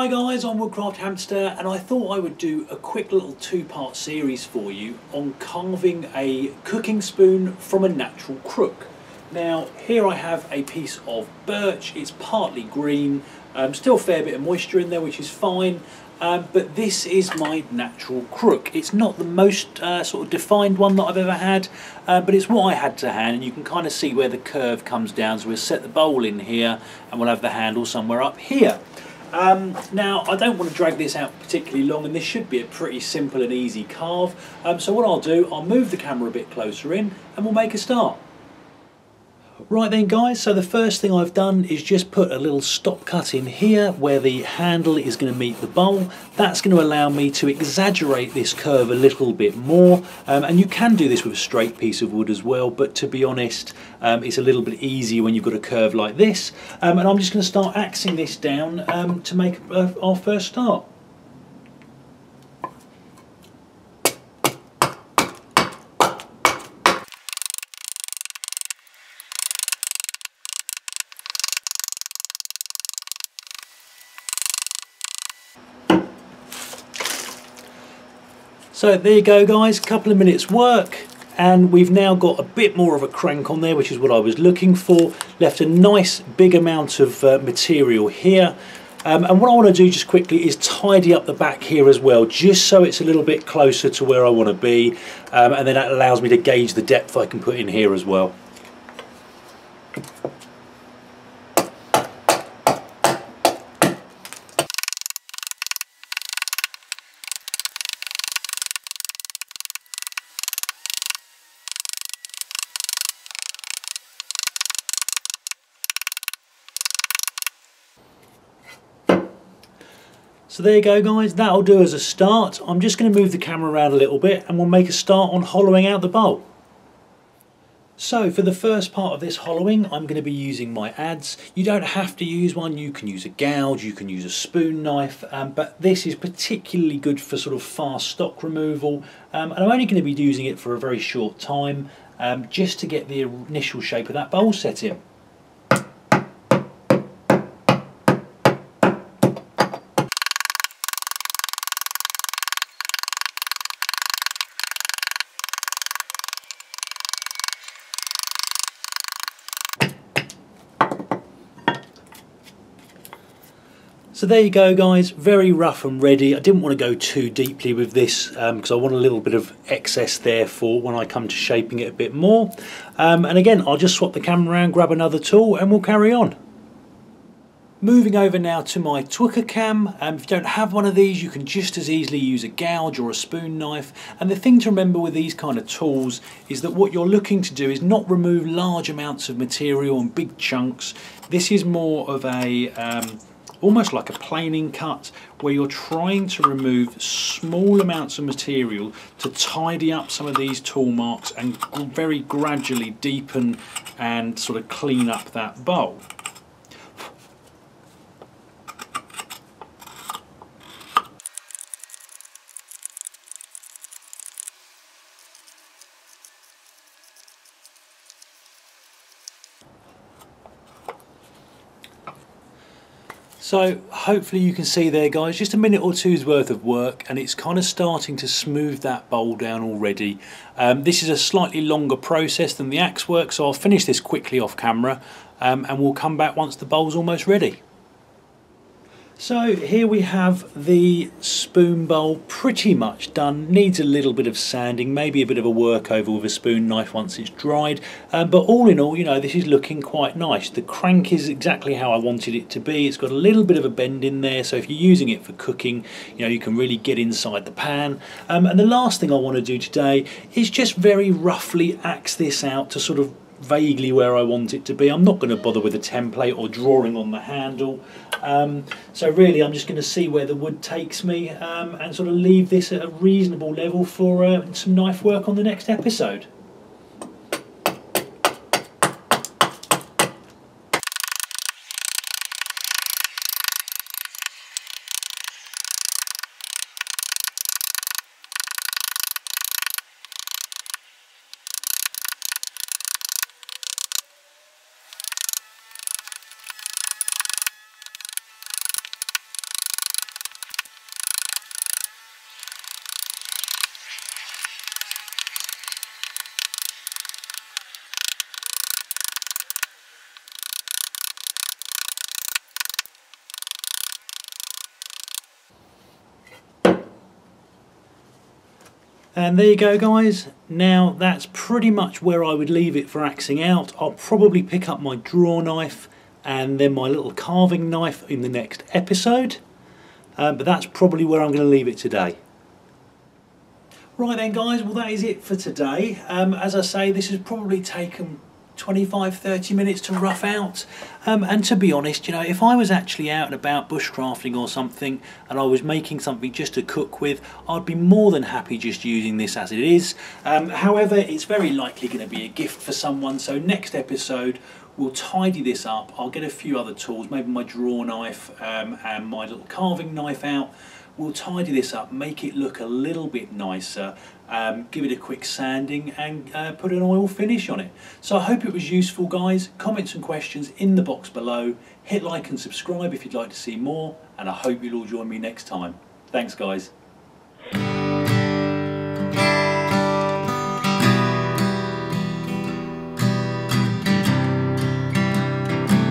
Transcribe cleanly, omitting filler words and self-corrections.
Hi guys, I'm Woodcraft Hamster, and I thought I would do a quick little two-part series for you on carving a cooking spoon from a natural crook. Now here I have a piece of birch. It's partly green, still a fair bit of moisture in there, which is fine, but this is my natural crook. It's not the most sort of defined one that I've ever had, but it's what I had to hand, and you can kind of see where the curve comes down. So we'll set the bowl in here and we'll have the handle somewhere up here. Now I don't want to drag this out particularly long, and this should be a pretty simple and easy carve. So what I'll do, I'll move the camera a bit closer in and we'll make a start. Right then guys, so the first thing I've done is just put a little stop cut in here where the handle is going to meet the bowl. That's going to allow me to exaggerate this curve a little bit more, and you can do this with a straight piece of wood as well, but to be honest it's a little bit easier when you've got a curve like this. And I'm just going to start axing this down to make our first start. So there you go guys, a couple of minutes work, and we've now got a bit more of a crank on there, which is what I was looking for. Left a nice big amount of material here, and what I want to do just quickly is tidy up the back here as well, just so it's a little bit closer to where I want to be, and then that allows me to gauge the depth I can put in here as well. So there you go guys, that'll do as a start. I'm just going to move the camera around a little bit and we'll make a start on hollowing out the bowl. So for the first part of this hollowing, I'm going to be using my adze. You don't have to use one, you can use a gouge, you can use a spoon knife, but this is particularly good for sort of fast stock removal, and I'm only going to be using it for a very short time, just to get the initial shape of that bowl set in. So there you go guys, very rough and ready. I didn't want to go too deeply with this because I want a little bit of excess there for when I come to shaping it a bit more. And again, I'll just swap the camera around, grab another tool and we'll carry on. Moving over now to my Twicker cam. If you don't have one of these, you can just as easily use a gouge or a spoon knife. And the thing to remember with these kind of tools is that what you're looking to do is not remove large amounts of material and big chunks. This is more of a almost like a planing cut, where you're trying to remove small amounts of material to tidy up some of these tool marks and very gradually deepen and sort of clean up that bowl. So hopefully you can see there guys, just a minute or two's worth of work, and it's kind of starting to smooth that bowl down already. This is a slightly longer process than the axe work, so I'll finish this quickly off camera, and we'll come back once the bowl's almost ready. So here we have the spoon bowl pretty much done. Needs a little bit of sanding, maybe a bit of a workover with a spoon knife once it's dried, but all in all, you know, this is looking quite nice. The crank is exactly how I wanted it to be. It's got a little bit of a bend in there, so if you're using it for cooking, you know, you can really get inside the pan. And the last thing I want to do today is just very roughly axe this out to sort of vaguely where I want it to be. I'm not going to bother with a template or drawing on the handle, so really I'm just going to see where the wood takes me, and sort of leave this at a reasonable level for some knife work on the next episode. And there you go guys, now that's pretty much where I would leave it for axing out. I'll probably pick up my draw knife and then my little carving knife in the next episode, but that's probably where I'm going to leave it today. Right then guys, well that is it for today. As I say, this has probably taken 25-30 minutes to rough out, and to be honest, you know, if I was actually out and about bushcrafting or something and I was making something just to cook with, I'd be more than happy just using this as it is. However, it's very likely going to be a gift for someone, so next episode we'll tidy this up. I'll get a few other tools, maybe my draw knife and my little carving knife out. We'll tidy this up, make it look a little bit nicer, give it a quick sanding and put an oil finish on it. So I hope it was useful guys. Comments and questions in the box below. Hit like and subscribe if you'd like to see more, and I hope you'll all join me next time. Thanks guys.